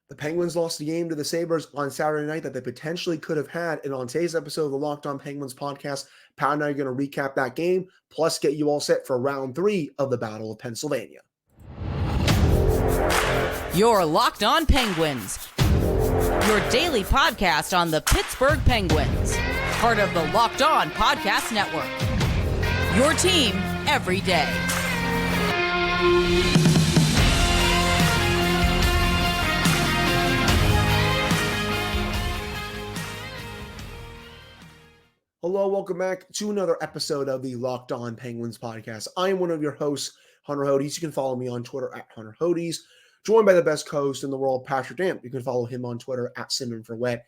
The Penguins lost the game to the Sabres on Saturday night that they potentially could have had. And on today's episode of the Locked On Penguins podcast, Pat and I are going to recap that game, plus get you all set for round 3 of the Battle of Pennsylvania. You're Locked On Penguins, your daily podcast on the Pittsburgh Penguins, part of the Locked On Podcast Network. Your team every day. Hello, welcome back to another episode of the Locked On Penguins podcast. I am one of your hosts, Hunter Hodes. You can follow me on Twitter at Hunter Hodes. Joined by the best co-host in the world, Patrick Damp. You can follow him on Twitter at SimmonForWet.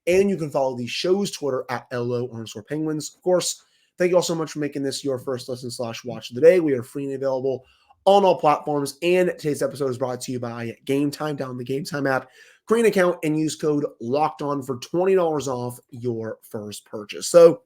And you can follow the show's Twitter at LO_Penguins. Of course, thank you all so much for making this your first listen/watch of the day. We are free and available on all platforms. And today's episode is brought to you by Game Time. Download the Game Time app, create an account, and use code LOCKEDON for $20 off your first purchase. So,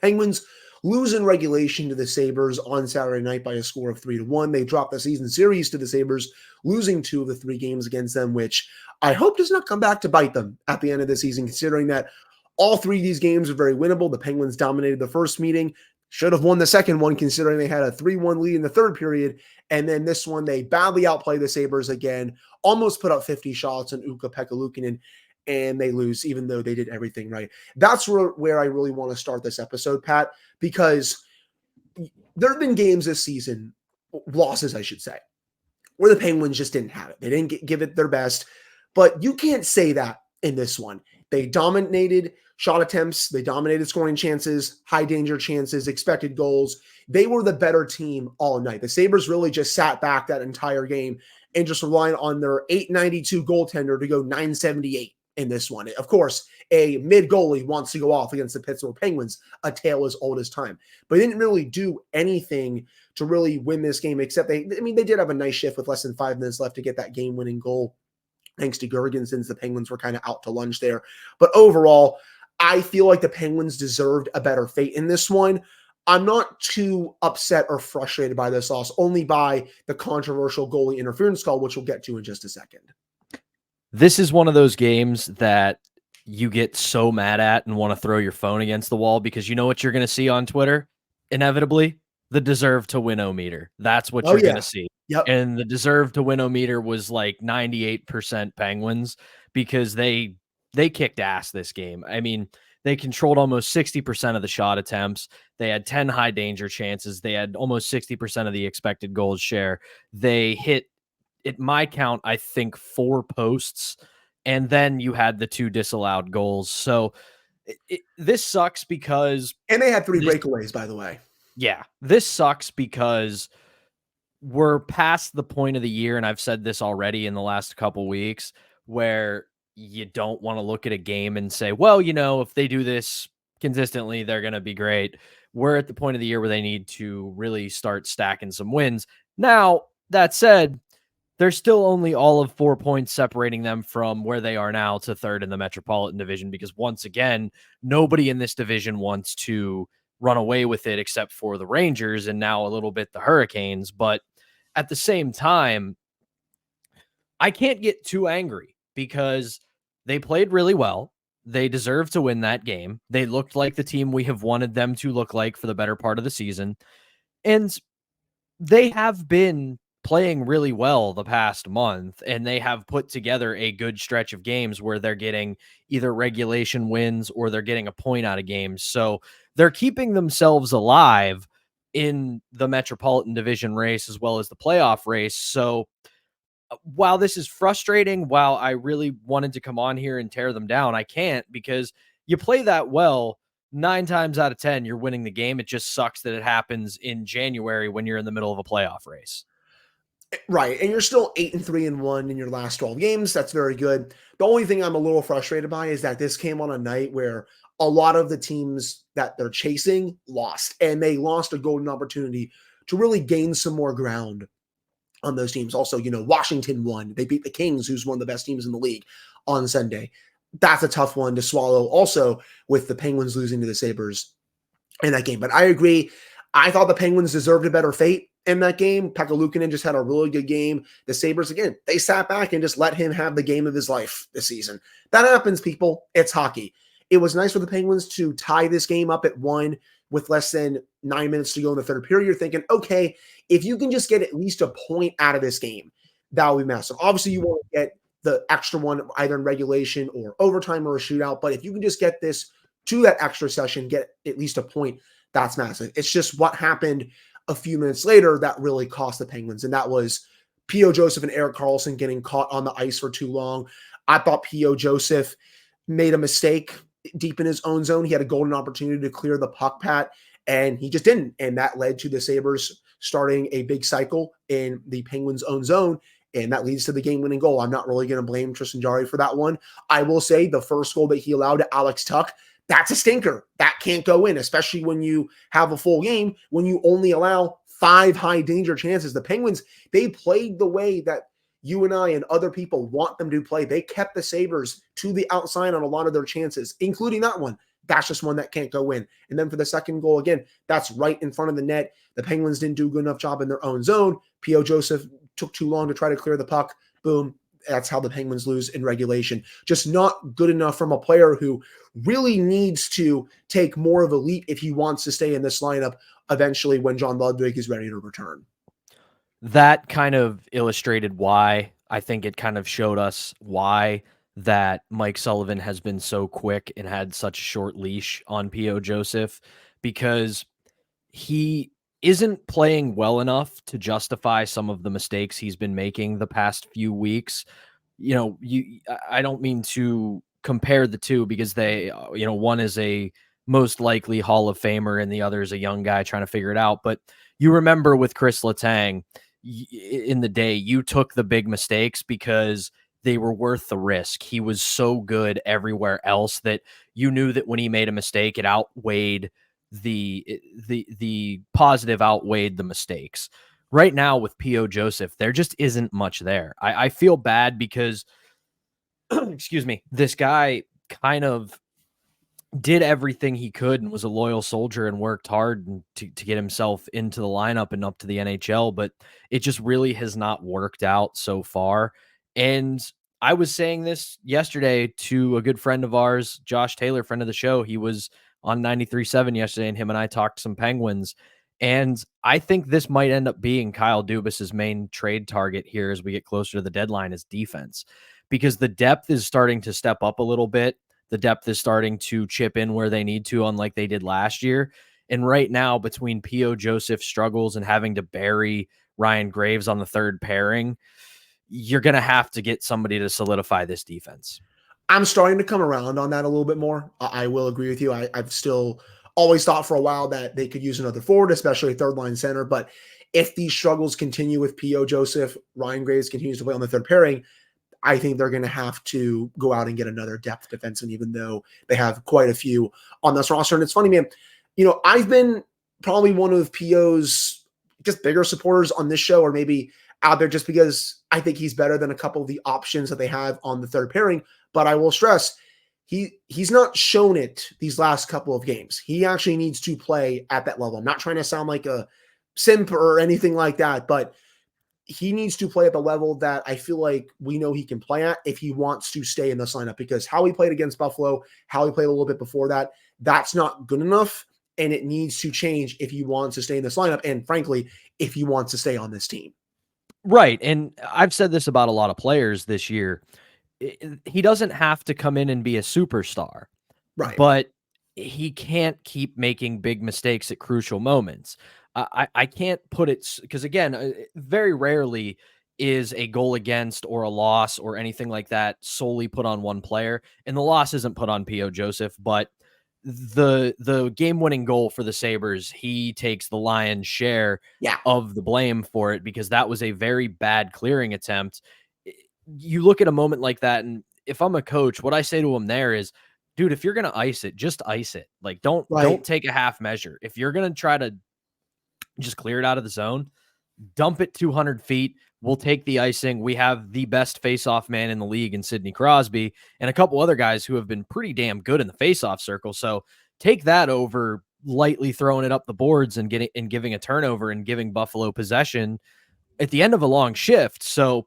Penguins lose in regulation to the Sabres on Saturday night by a score of 3-1. They dropped the season series to the Sabres, losing 2 of the 3 games against them, which I hope does not come back to bite them at the end of the season, considering that all 3 of these games are very winnable. The Penguins dominated the first meeting, should have won the second one, considering they had a 3-1 lead in the third period. And then this one, they badly outplayed the Sabres again, almost put up 50 shots on Ukko-Pekka Luukkonen, and they lose, even though they did everything right. That's where I really want to start this episode, Pat, because there have been games this season, losses, I should say, where the Penguins just didn't have it. They didn't give it their best, but you can't say that in this one. They dominated shot attempts. They dominated scoring chances, high danger chances, expected goals. They were the better team all night. The Sabres really just sat back that entire game and just relied on their .892 goaltender to go .978 in this one. Of course, a mid-goalie wants to go off against the Pittsburgh Penguins, a tale as old as time. But they didn't really do anything to really win this game, except they did have a nice shift with less than 5 minutes left to get that game-winning goal, thanks to Gergen, since the Penguins were kind of out to lunch there. But overall, I feel like the Penguins deserved a better fate in this one. I'm not too upset or frustrated by this loss, only by the controversial goalie interference call, which we'll get to in just a second. This is one of those games that you get so mad at and want to throw your phone against the wall, because you know what you're going to see on Twitter? Inevitably, the deserve to win-o-meter. That's what you're going to see. Yep. And the deserve to win-o-meter was like 98% Penguins, because they kicked ass this game. I mean, they controlled almost 60% of the shot attempts. They had 10 high danger chances. They had almost 60% of the expected goals share. They hit, at my count, I think 4 posts, and then you had the 2 disallowed goals. So this sucks because... And they had 3 breakaways, by the way. Yeah, this sucks because we're past the point of the year, and I've said this already in the last couple weeks, where you don't want to look at a game and say, well, you know, if they do this consistently, they're going to be great. We're at the point of the year where they need to really start stacking some wins. Now, that said, there's still only all of 4 points separating them from where they are now to third in the Metropolitan Division, because once again, nobody in this division wants to run away with it except for the Rangers and now a little bit the Hurricanes. But at the same time, I can't get too angry because they played really well. They deserve to win that game. They looked like the team we have wanted them to look like for the better part of the season. And they have been playing really well the past month, and they have put together a good stretch of games where they're getting either regulation wins or they're getting a point out of games. So they're keeping themselves alive in the Metropolitan Division race as well as the playoff race. So while this is frustrating, while I really wanted to come on here and tear them down, I can't, because you play that well, 9 times out of 10, you're winning the game. It just sucks that it happens in January when you're in the middle of a playoff race. Right, and you're still 8-3-1 in your last 12 games. That's very good. The only thing I'm a little frustrated by is that this came on a night where a lot of the teams that they're chasing lost, and they lost a golden opportunity to really gain some more ground on those teams. Also, you know, Washington won. They beat the Kings, who's one of the best teams in the league, on Sunday. That's a tough one to swallow, also with the Penguins losing to the Sabres in that game. But I agree. I thought the Penguins deserved a better fate in that game. Pekka Luukkonen just had a really good game. The Sabres, again, they sat back and just let him have the game of his life this season. That happens, people. It's hockey. It was nice for the Penguins to tie this game up at 1 with less than 9 minutes to go in the third period. You're thinking, okay, if you can just get at least a point out of this game, that would be massive. Obviously, you want to get the extra one either in regulation or overtime or a shootout. But if you can just get this to that extra session, get at least a point, that's massive. It's just what happened a few minutes later that really cost the Penguins. And that was P.O. Joseph and Erik Karlsson getting caught on the ice for too long. I thought P.O. Joseph made a mistake deep in his own zone. He had a golden opportunity to clear the puck, Pat, and he just didn't. And that led to the Sabres starting a big cycle in the Penguins' own zone. And that leads to the game-winning goal. I'm not really going to blame Tristan Jarry for that one. I will say the first goal that he allowed to Alex Tuck, that's a stinker. That can't go in, especially when you have a full game, when you only allow 5 high-danger chances. The Penguins, they played the way that you and I and other people want them to play. They kept the Sabres to the outside on a lot of their chances, including that one. That's just one that can't go in. And then for the second goal, again, that's right in front of the net. The Penguins didn't do a good enough job in their own zone. P.O. Joseph took too long to try to clear the puck. Boom. That's how the Penguins lose in regulation. Just not good enough from a player who really needs to take more of a leap if he wants to stay in this lineup eventually when John Ludwig is ready to return. That kind of illustrated why. I think it kind of showed us why that Mike Sullivan has been so quick and had such a short leash on P.O. Joseph, because he isn't playing well enough to justify some of the mistakes he's been making the past few weeks. I don't mean to compare the two, because they, one is a most likely Hall of Famer and the other is a young guy trying to figure it out. But you remember with Chris Letang in the day, you took the big mistakes because they were worth the risk. He was so good everywhere else that you knew that when he made a mistake, it outweighed the positive outweighed the mistakes. Right now with P.O. Joseph, there just isn't much there. I feel bad because, excuse me, this guy kind of did everything he could and was a loyal soldier and worked hard to get himself into the lineup and up to the NHL, but it just really has not worked out so far. And I was saying this yesterday to a good friend of ours, Josh Taylor, friend of the show. He was on 93.7 yesterday, and him and I talked some Penguins. And I think this might end up being Kyle Dubas's main trade target here as we get closer to the deadline, is defense, because the depth is starting to step up a little bit. The depth is starting to chip in where they need to, unlike they did last year. And right now, between P.O. Joseph struggles and having to bury Ryan Graves on the third pairing, you're going to have to get somebody to solidify this defense. I'm starting to come around on that a little bit more. I will agree with you. I've still always thought for a while that they could use another forward, especially a third line center. But if these struggles continue with P.O. Joseph, Ryan Graves continues to play on the third pairing, I think they're going to have to go out and get another depth defenseman, even though they have quite a few on this roster. And it's funny, man, I've been probably one of P.O.'s just bigger supporters on this show, or maybe out there, just because I think he's better than a couple of the options that they have on the third pairing. But I will stress, he's not shown it these last couple of games. He actually needs to play at that level. I'm not trying to sound like a simp or anything like that, but he needs to play at the level that I feel like we know he can play at if he wants to stay in this lineup, because how he played against Buffalo, how he played a little bit before that, that's not good enough. And it needs to change if he wants to stay in this lineup. And frankly, if he wants to stay on this team. Right. And I've said this about a lot of players this year. He doesn't have to come in and be a superstar, right? But he can't keep making big mistakes at crucial moments. I can't put it, because again, very rarely is a goal against or a loss or anything like that solely put on one player. And the loss isn't put on P.O. Joseph, but the game-winning goal for the Sabres, he takes the lion's share of the blame for it, because that was a very bad clearing attempt. You look at a moment like that, and if I'm a coach, what I say to him there is, dude, if you're going to ice it, just ice it. Like, don't take a half measure. If you're going to try to just clear it out of the zone, dump it 200 feet. We'll take the icing. We have the best face-off man in the league in Sidney Crosby and a couple other guys who have been pretty damn good in the face-off circle. So take that over lightly throwing it up the boards and giving a turnover and giving Buffalo possession at the end of a long shift. So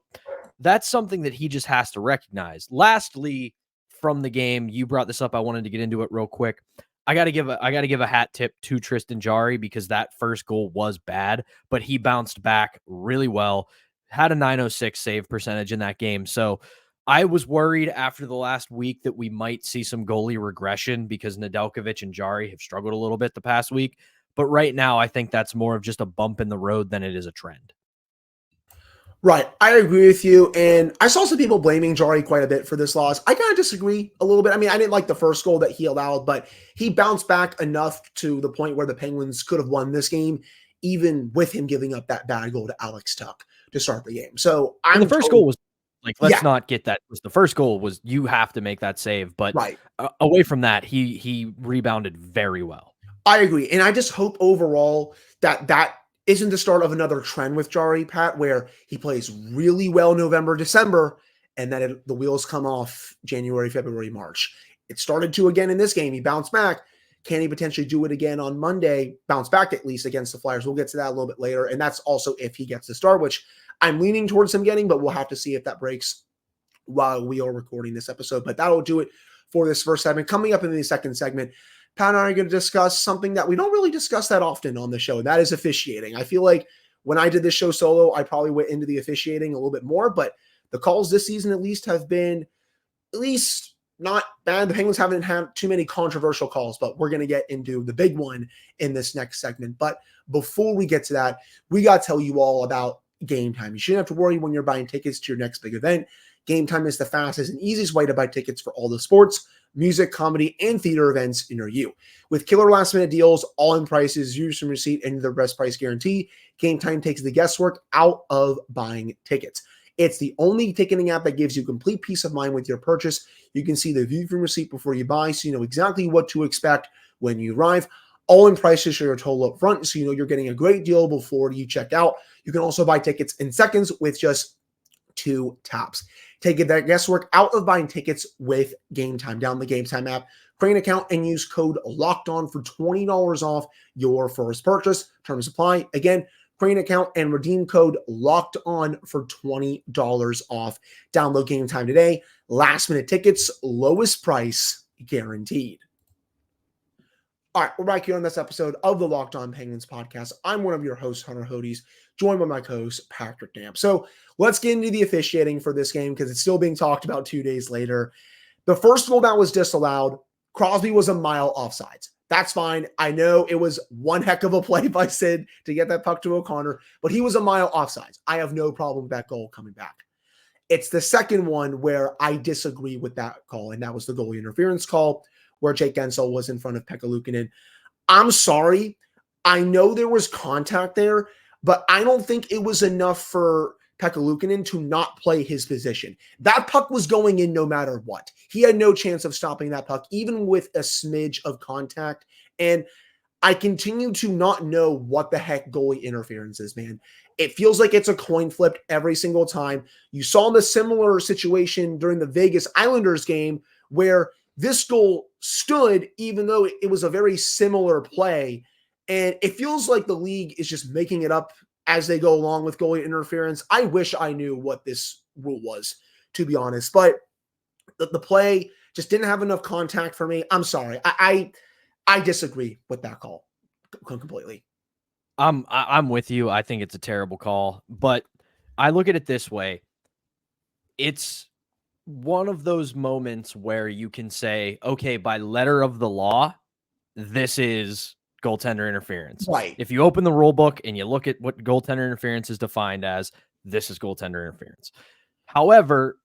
that's something that he just has to recognize. Lastly, from the game, you brought this up. I wanted to get into it real quick. I got to give a hat tip to Tristan Jarry because that first goal was bad, but he bounced back really well. Had a .906 save percentage in that game. So I was worried after the last week that we might see some goalie regression because Nedeljkovic and Jarry have struggled a little bit the past week. But right now, I think that's more of just a bump in the road than it is a trend. Right. I agree with you. And I saw some people blaming Jarry quite a bit for this loss. I kind of disagree a little bit. I mean, I didn't like the first goal that he allowed, but he bounced back enough to the point where the Penguins could have won this game, even with him giving up that bad goal to Alex Tuch to start the game. So the first goal was like, let's not get that. The first goal was you have to make that save. But right. Away from that, he rebounded very well. I agree. And I just hope overall that isn't the start of another trend with Jarry, Pat, where he plays really well November, December, and then the wheels come off January, February, March. It started to again in this game. He bounced back. Can he potentially do it again on Monday? Bounce back at least against the Flyers. We'll get to that a little bit later. And that's also if he gets the start, which I'm leaning towards him getting, but we'll have to see if that breaks while we are recording this episode. But that'll do it for this first segment. Coming up in the second segment, Pat and I are going to discuss something that we don't really discuss that often on the show, and that is officiating. I feel like when I did this show solo, I probably went into the officiating a little bit more, but the calls this season at least have been at least not bad. The Penguins haven't had too many controversial calls, but we're going to get into the big one in this next segment. But before we get to that, we got to tell you all about Game Time. You shouldn't have to worry when you're buying tickets to your next big event. Game Time is the fastest and easiest way to buy tickets for all the sports, music, comedy, and theater events near you. With killer last-minute deals, all-in prices, use from receipt, and the best price guarantee, Game Time takes the guesswork out of buying tickets. It's the only ticketing app that gives you complete peace of mind with your purchase. You can see the view from receipt before you buy, so you know exactly what to expect when you arrive. All-in prices show your total up front, so you know you're getting a great deal before you check out. You can also buy tickets in seconds with just 2 taps. Take that guesswork out of buying tickets with Game Time. Download the Game Time app, create an account, and use code LOCKEDON for $20 off your first purchase. Terms apply. Again, create an account and redeem code LOCKEDON for $20 off. Download Game Time today. Last minute tickets, lowest price guaranteed. All right, we're back here on this episode of the Locked On Penguins podcast. I'm one of your hosts, Hunter Hodes, joined by my co-host, Patrick Damp. So let's get into the officiating for this game because it's still being talked about 2 days later. The first goal that was disallowed, Crosby was a mile offsides. That's fine. I know it was one heck of a play by Sid to get that puck to O'Connor, but he was a mile offsides. I have no problem with that goal coming back. It's the second one where I disagree with that call, and that was the goalie interference call where Jake Guentzel was in front of Pekka Luukkonen. I'm sorry. I know there was contact there, but I don't think it was enough for Pekka Luukkonen to not play his position. That puck was going in no matter what. He had no chance of stopping that puck, even with a smidge of contact. And I continue to not know what the heck goalie interference is, man. It feels like it's a coin flip every single time. You saw the similar situation during the Vegas Islanders game where this goal stood, even though it was a very similar play. And it feels like the league is just making it up as they go along with goalie interference. I wish I knew what this rule was, to be honest. But the play just didn't have enough contact for me. I'm sorry. I disagree with that call completely. I'm with you. I think it's a terrible call. But I look at it this way. It's one of those moments where you can say, okay, by letter of the law, this is goaltender interference. Right. If you open the rule book and you look at what goaltender interference is defined as, this is goaltender interference. However,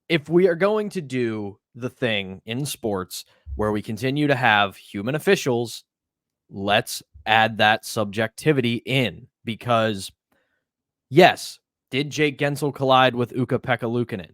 if we are going to do the thing in sports where we continue to have human officials, let's add that subjectivity in because, yes, did Jake Guentzel collide with Ukko-Pekka Luukkonen?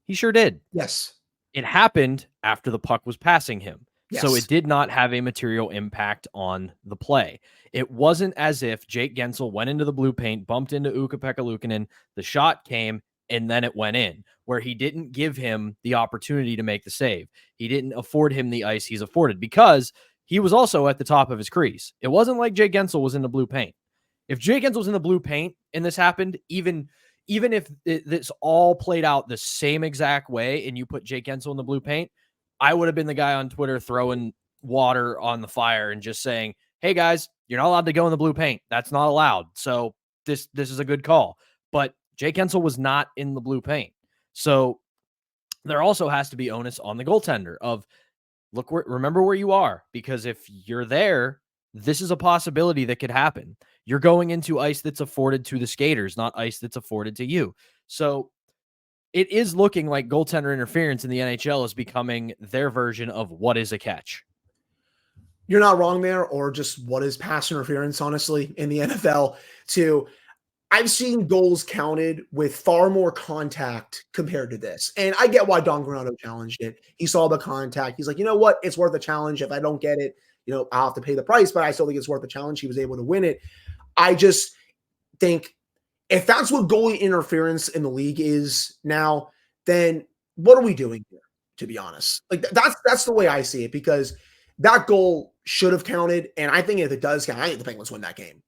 He sure did. Yes. It happened after the puck was passing him. Yes. So it did not have a material impact on the play. It wasn't as if Jake Guentzel went into the blue paint, bumped into Ukko-Pekka Luukkonen, the shot came, and then it went in, where he didn't give him the opportunity to make the save. He didn't afford him the ice he's afforded because he was also at the top of his crease. It wasn't like Jake Gensel was in the blue paint. If Jake Gensel was in the blue paint and this happened, even if this all played out the same exact way and you put Jake Gensel in the blue paint, I would have been the guy on Twitter throwing water on the fire and just saying, hey guys, you're not allowed to go in the blue paint. That's not allowed. So this is a good call. But Jake Gensel was not in the blue paint. So there also has to be onus on the goaltender of, look, remember where you are, because if you're there, this is a possibility that could happen. You're going into ice that's afforded to the skaters, not ice that's afforded to you. So it is looking like goaltender interference in the NHL is becoming their version of what is a catch. You're not wrong there, or just what is pass interference, honestly, in the NFL too. I've seen goals counted with far more contact compared to this. And I get why Don Granato challenged it. He saw the contact. He's like, you know what? It's worth a challenge. If I don't get it, I'll have to pay the price, but I still think it's worth a challenge. He was able to win it. I just think if that's what goalie interference in the league is now, then what are we doing here, to be honest? Like that's the way I see it, because that goal should have counted. And I think if it does count, I think the Penguins win that game.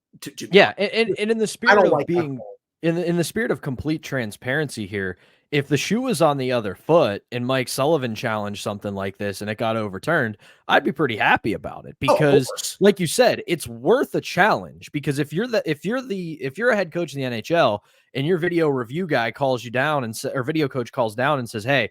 Yeah, and in the spirit of like being in the spirit of complete transparency here, if the shoe was on the other foot and Mike Sullivan challenged something like this and it got overturned, I'd be pretty happy about it, because like you said, it's worth a challenge. Because if you're a head coach in the NHL and your video review guy calls you down or video coach calls down and says, hey,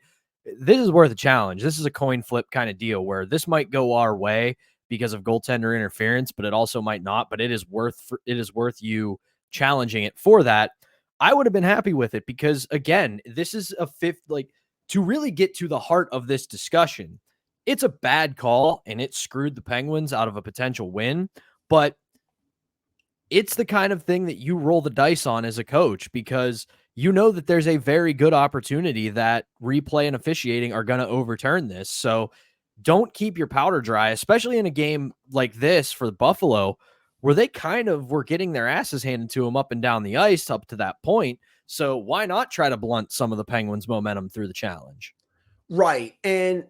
this is worth a challenge. This is a coin flip kind of deal where this might go our way because of goaltender interference, but it also might not, but it is worth you challenging it for that. I would have been happy with it, because again, this is a fifth, to really get to the heart of this discussion. It's a bad call and it screwed the Penguins out of a potential win, but it's the kind of thing that you roll the dice on as a coach, because you know that there's a very good opportunity that replay and officiating are going to overturn this. So don't keep your powder dry, especially in a game like this for the Buffalo, where they kind of were getting their asses handed to them up and down the ice up to that point. So why not try to blunt some of the Penguins' momentum through the challenge? Right. And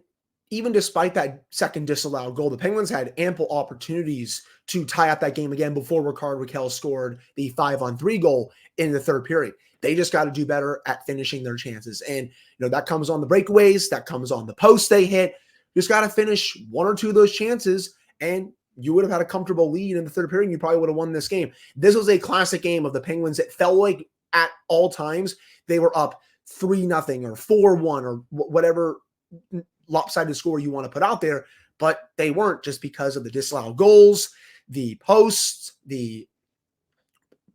even despite that second disallowed goal, the Penguins had ample opportunities to tie up that game again before Rickard Rakell scored the 5-on-3 goal in the third period. They just got to do better at finishing their chances. And, that comes on the breakaways, that comes on the posts they hit. Just got to finish one or two of those chances, and you would have had a comfortable lead in the third period. And you probably would have won this game. This was a classic game of the Penguins. It felt like at all times they were up 3-0 or 4-1 or whatever lopsided score you want to put out there, but they weren't, just because of the disallowed goals, the posts, the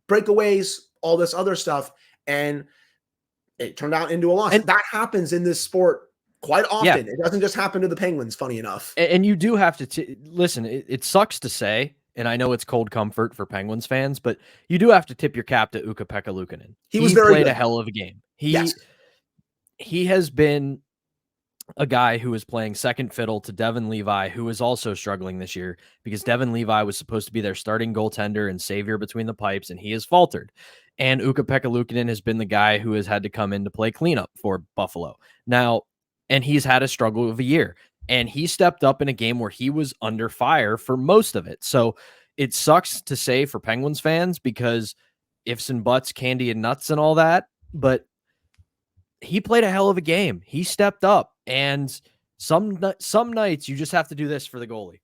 breakaways, all this other stuff, and it turned out into a loss. And that happens in this sport quite often. Yeah. It doesn't just happen to the Penguins, funny enough. And you do have to listen. It sucks to say, and I know it's cold comfort for Penguins fans, but you do have to tip your cap to Ukko-Pekka Luukkonen. He played good. A hell of a game. He has been a guy who is playing second fiddle to Devin Levi, who is also struggling this year, because Devin Levi was supposed to be their starting goaltender and savior between the pipes, and he has faltered. And Ukko-Pekka Luukkonen has been the guy who has had to come in to play cleanup for Buffalo. Now, and he's had a struggle of a year, and he stepped up in a game where he was under fire for most of it. So it sucks to say for Penguins fans, because ifs and buts, candy and nuts and all that, but he played a hell of a game. He stepped up, and some nights you just have to do this for the goalie.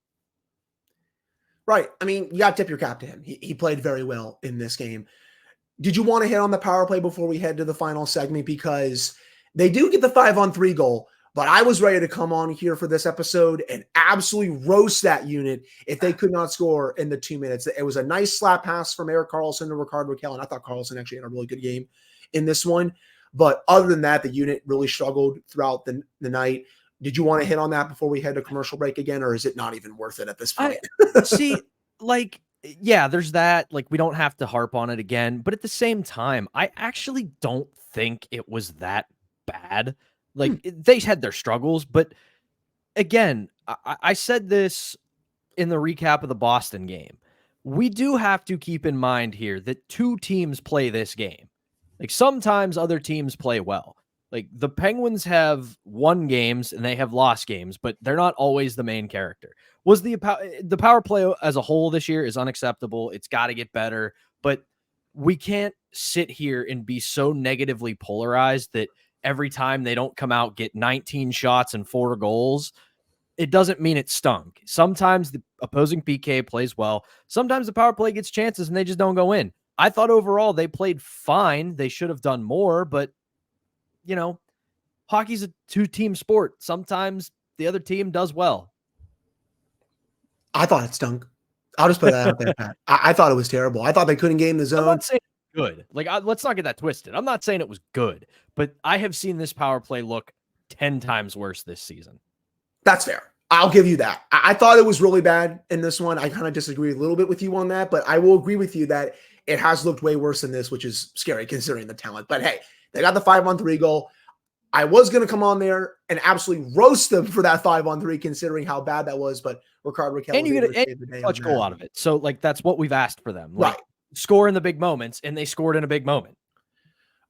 Right. I mean, you got to tip your cap to him. He played very well in this game. Did you want to hit on the power play before we head to the final segment? Because they do get the 5-on-3 goal, but I was ready to come on here for this episode and absolutely roast that unit if they could not score in the 2 minutes. It was a nice slap pass from Erik Karlsson to Rickard Rakell, and I thought Karlsson actually had a really good game in this one. But other than that, the unit really struggled throughout the night. Did you want to hit on that before we head to commercial break again, or is it not even worth it at this point? Yeah, there's that. We don't have to harp on it again. But at the same time, I actually don't think it was that bad. They had their struggles, but again, I said this in the recap of the Boston game. We do have to keep in mind here that two teams play this game. Sometimes other teams play well. Like the Penguins have won games and they have lost games, but they're not always the main character. Was the power play as a whole this year is unacceptable. It's got to get better, but we can't sit here and be so negatively polarized that every time they don't come out, get 19 shots and 4 goals, it doesn't mean it stunk. Sometimes the opposing PK plays well. Sometimes the power play gets chances and they just don't go in. I thought overall they played fine. They should have done more, but you know, hockey's a 2-team sport. Sometimes the other team does well. I thought it stunk. I'll just put that out there, Pat. I thought it was terrible. I thought they couldn't game the zone. I'm not saying good. Like, let's not get that twisted. I'm not saying it was good, but I have seen this power play look 10 times worse this season. That's fair. I'll give you that. I thought it was really bad in this one. I kind of disagree a little bit with you on that, but I will agree with you that it has looked way worse than this, which is scary considering the talent. But hey, they got the 5-on-3 goal. I was going to come on there and absolutely roast them for that 5-on-3, considering how bad that was. But Rickard Rakell and you get a clutch goal out of it. So, like, that's what we've asked for them. Like, right. Score in the big moments, and they scored in a big moment.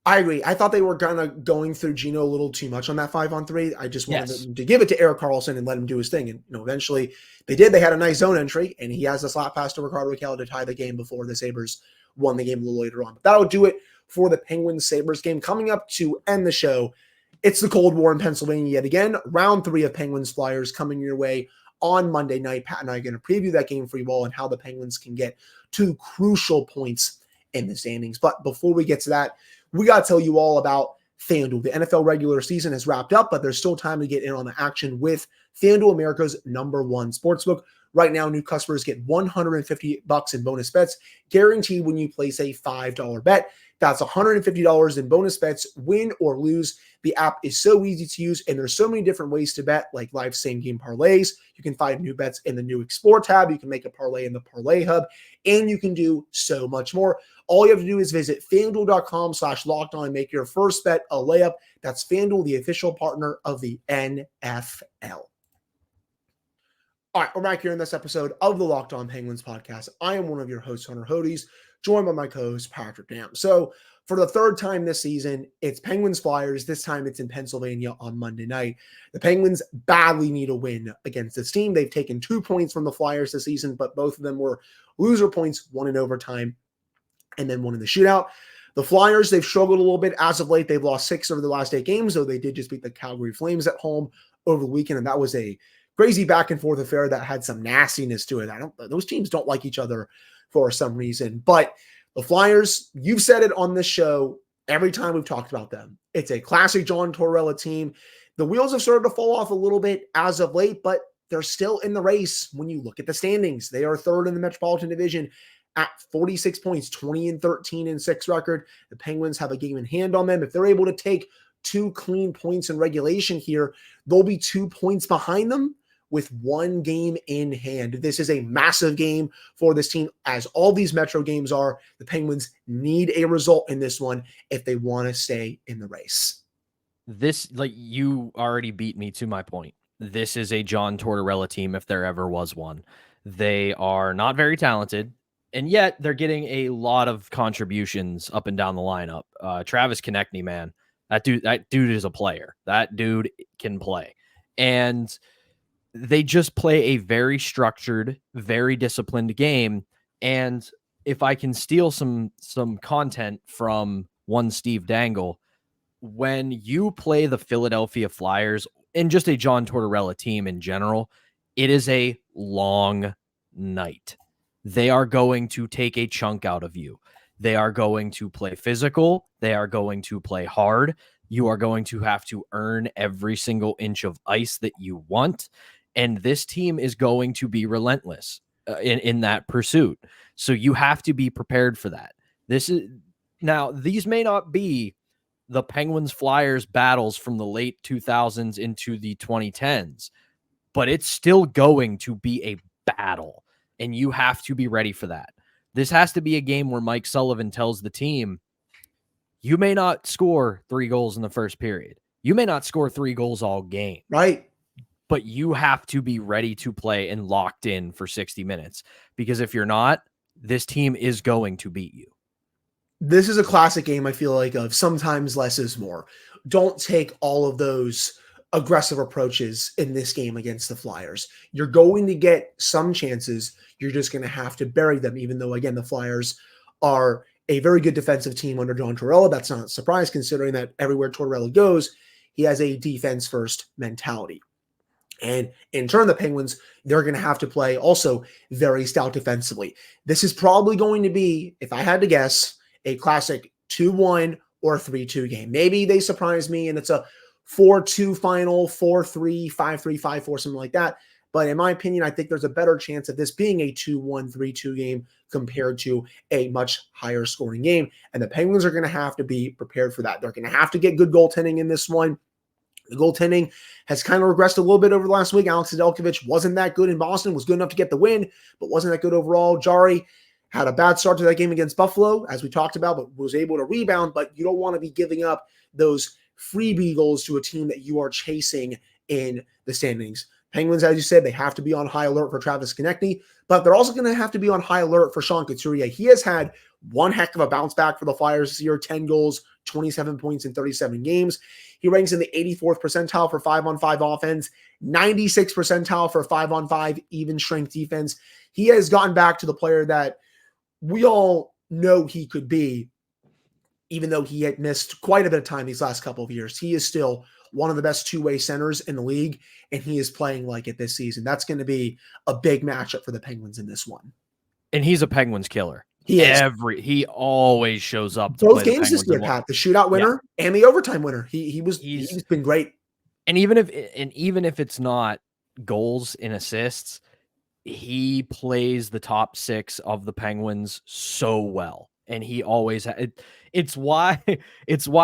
I agree. I thought they were kind of going through Gino a little too much on that 5-on-3. I just wanted them to give it to Erik Karlsson and let him do his thing. And eventually they did. They had a nice zone entry, and he has a slap pass to Rickard Rakell to tie the game before the Sabres won the game a little later on. But that'll do it for the Penguins-Sabres game. Coming up to end the show, it's the Cold War in Pennsylvania yet again. Round 3 of Penguins-Flyers coming your way on Monday night. Pat and I are going to preview that game for you all and how the Penguins can get 2 crucial points in the standings. But before we get to that, we got to tell you all about FanDuel. The NFL regular season has wrapped up, but there's still time to get in on the action with FanDuel, America's #1 sportsbook. Right now, new customers get $150 in bonus bets guaranteed when you place a $5 bet. That's $150 in bonus bets, win or lose. The app is so easy to use, and there's so many different ways to bet, like live same-game parlays. You can find new bets in the new Explore tab. You can make a parlay in the Parlay Hub, and you can do so much more. All you have to do is visit FanDuel.com/lockedon and make your first bet a layup. That's FanDuel, the official partner of the NFL. All right, we're back here in this episode of the Locked On Penguins podcast. I am one of your hosts, Hunter Hodes, joined by my co-host, Patrick Dam. So for the 3rd time this season, it's Penguins-Flyers. This time it's in Pennsylvania on Monday night. The Penguins badly need a win against this team. They've taken 2 points from the Flyers this season, but both of them were loser points, one in overtime and then one in the shootout. The Flyers, they've struggled a little bit as of late. They've lost 6 over the last 8 games, though they did just beat the Calgary Flames at home over the weekend, and that was a crazy back and forth affair that had some nastiness to it. Those teams don't like each other for some reason. But the Flyers, you've said it on this show every time we've talked about them. It's a classic John Tortorella team. The wheels have started to fall off a little bit as of late, but they're still in the race when you look at the standings. They are 3rd in the Metropolitan Division at 46 points, 20-13-6 record. The Penguins have a game in hand on them. If they're able to take 2 clean points in regulation here, they'll be 2 points behind them with 1 game in hand. This is a massive game for this team, as all these Metro games are. The Penguins need a result in this one if they want to stay in the race. This, like, you already beat me to my point. This is a John Tortorella team if there ever was one. They are not very talented, and yet they're getting a lot of contributions up and down the lineup. Travis Konechny, man, that dude is a player. That dude can play. And they just play a very structured, very disciplined game. And if I can steal some content from one Steve Dangle, when you play the Philadelphia Flyers and just a John Tortorella team in general, it is a long night. They are going to take a chunk out of you. They are going to play physical. They are going to play hard. You are going to have to earn every single inch of ice that you want. And this team is going to be relentless in that pursuit. So you have to be prepared for that. These may not be the Penguins Flyers battles from the late 2000s into the 2010s, but it's still going to be a battle, and you have to be ready for that. This has to be a game where Mike Sullivan tells the team, you may not score 3 goals in the first period. You may not score 3 goals all game. Right. But you have to be ready to play and locked in for 60 minutes, because if you're not, this team is going to beat you. This is a classic game, I feel like, of sometimes less is more. Don't take all of those aggressive approaches in this game against the Flyers. You're going to get some chances. You're just going to have to bury them, even though, again, the Flyers are a very good defensive team under John Tortorella. That's not a surprise considering that everywhere Tortorella goes, he has a defense-first mentality. And in turn, the Penguins, they're going to have to play also very stout defensively. This is probably going to be, if I had to guess, a classic 2-1 or 3-2 game. Maybe they surprise me and it's a 4-2 final, 4-3, 5-3, 5-4, something like that. But in my opinion, I think there's a better chance of this being a 2-1, 3-2 game compared to a much higher scoring game. And the Penguins are going to have to be prepared for that. They're going to have to get good goaltending in this one. The goaltending has kind of regressed a little bit over the last week. Alex Nedeljkovic wasn't that good in Boston, was good enough to get the win, but wasn't that good overall. Jari had a bad start to that game against Buffalo, as we talked about, but was able to rebound. But you don't want to be giving up those freebie goals to a team that you are chasing in the standings. Penguins, as you said, they have to be on high alert for Travis Konechny, but they're also going to have to be on high alert for Sean Couturier. He has had one heck of a bounce back for the Flyers this year, 10 goals, 27 points in 37 games. He ranks in the 84th percentile for 5-on-5 offense, 96th percentile for 5-on-5 even strength defense. He has gotten back to the player that we all know he could be, even though he had missed quite a bit of time these last couple of years. He is still one of the best two-way centers in the league, and he is playing like it this season. That's going to be a big matchup for the Penguins in this one. And he's a Penguins killer. He is. He always shows up to both play games the this year, Penguins. Pat, the shootout winner and the overtime winner. He's been great. And even if it's not goals and assists, he plays the top six of the Penguins so well. And he always it's why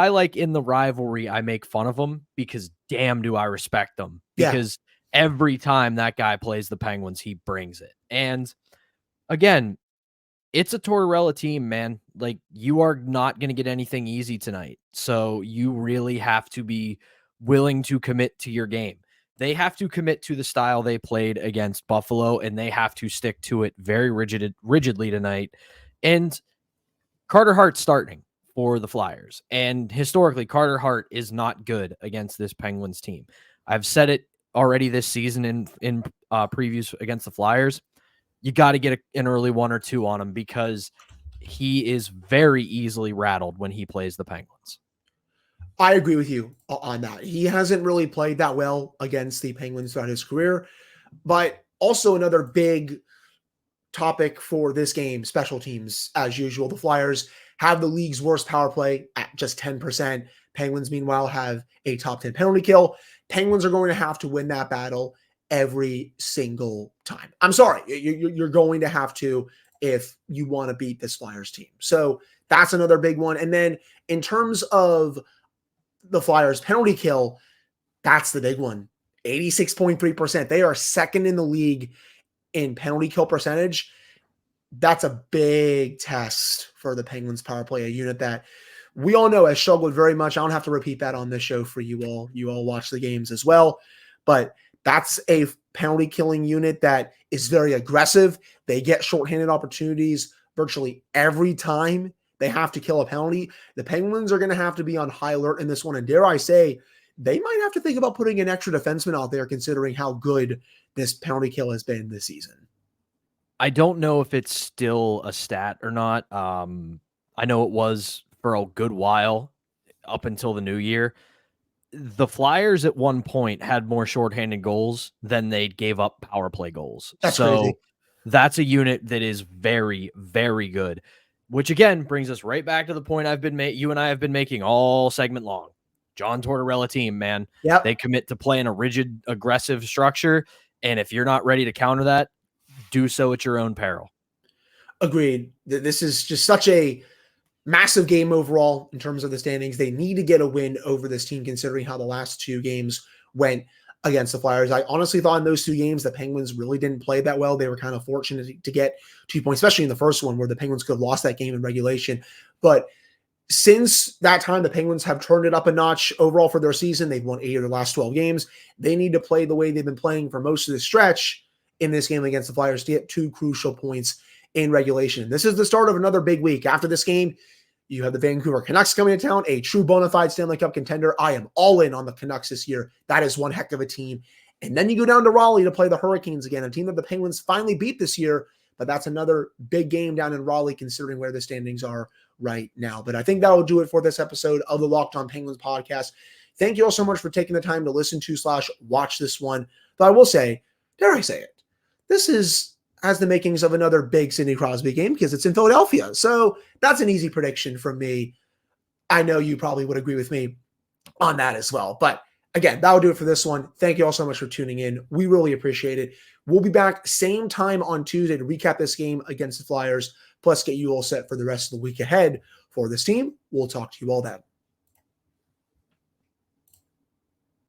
like in the rivalry I make fun of him, because damn do I respect him, because every time that guy plays the Penguins, he brings it. And again, it's a Tortorella team, man. Like, you are not going to get anything easy tonight. So you really have to be willing to commit to your game. They have to commit to the style they played against Buffalo, and they have to stick to it very rigidly tonight. And Carter Hart's starting for the Flyers. And historically, Carter Hart is not good against this Penguins team. I've said it already this season in previews against the Flyers. You got to get an early 1 or 2 on him, because he is very easily rattled when he plays the Penguins. I agree with you on that. He hasn't really played that well against the Penguins throughout his career. But also another big topic for this game, special teams. As usual, the Flyers have the league's worst power play at just 10%. Penguins, meanwhile, have a top 10 penalty kill. Penguins are going to have to win that battle every single time. I'm sorry, you're going to have to if you want to beat this Flyers team. So that's another big one. And then in terms of the Flyers penalty kill, that's the big one. 86.3%. They are second in the league in penalty kill percentage. That's a big test for the Penguins power play, a unit that we all know has struggled very much. I don't have to repeat that on this show for you all. You all watch the games as well. But that's a penalty killing unit that is very aggressive. They get shorthanded opportunities virtually every time they have to kill a penalty. The Penguins are going to have to be on high alert in this one. And dare I say, they might have to think about putting an extra defenseman out there, considering how good this penalty kill has been this season. I don't know if it's still a stat or not. I know it was for a good while up until the new year. The Flyers at one point had more shorthanded goals than they gave up power play goals. That's so crazy. That's a unit that is very, very good, which again brings us right back to the point you and I have been making all segment long. John Tortorella team, man. Yep. They commit to playing a rigid, aggressive structure. And if you're not ready to counter that, do so at your own peril. Agreed. This is just such a massive game overall in terms of the standings. They need to get a win over this team, considering how the last 2 games went against the Flyers. I honestly thought in those 2 games, the Penguins really didn't play that well. They were kind of fortunate to get 2 points, especially in the first one where the Penguins could have lost that game in regulation. But since that time, the Penguins have turned it up a notch overall for their season. They've won 8 of their last 12 games. They need to play the way they've been playing for most of the stretch in this game against the Flyers to get 2 crucial points in regulation. This is the start of another big week. After this game, You have the Vancouver Canucks coming to town, a true bona fide Stanley Cup contender. I am all in on the Canucks this year. That is one heck of a team. And then you go down to Raleigh to play the Hurricanes again, a team that the Penguins finally beat this year, but that's another big game down in Raleigh considering where the standings are right now. But I think that will do it for this episode of the Locked On Penguins podcast. Thank you all so much for taking the time to listen to / watch this one. Though I will say, dare I say it, this has the makings of another big Sidney Crosby game because it's in Philadelphia. So that's an easy prediction from me. I know you probably would agree with me on that as well. But again, that will do it for this one. Thank you all so much for tuning in. We really appreciate it. We'll be back same time on Tuesday to recap this game against the Flyers, plus get you all set for the rest of the week ahead for this team. We'll talk to you all then.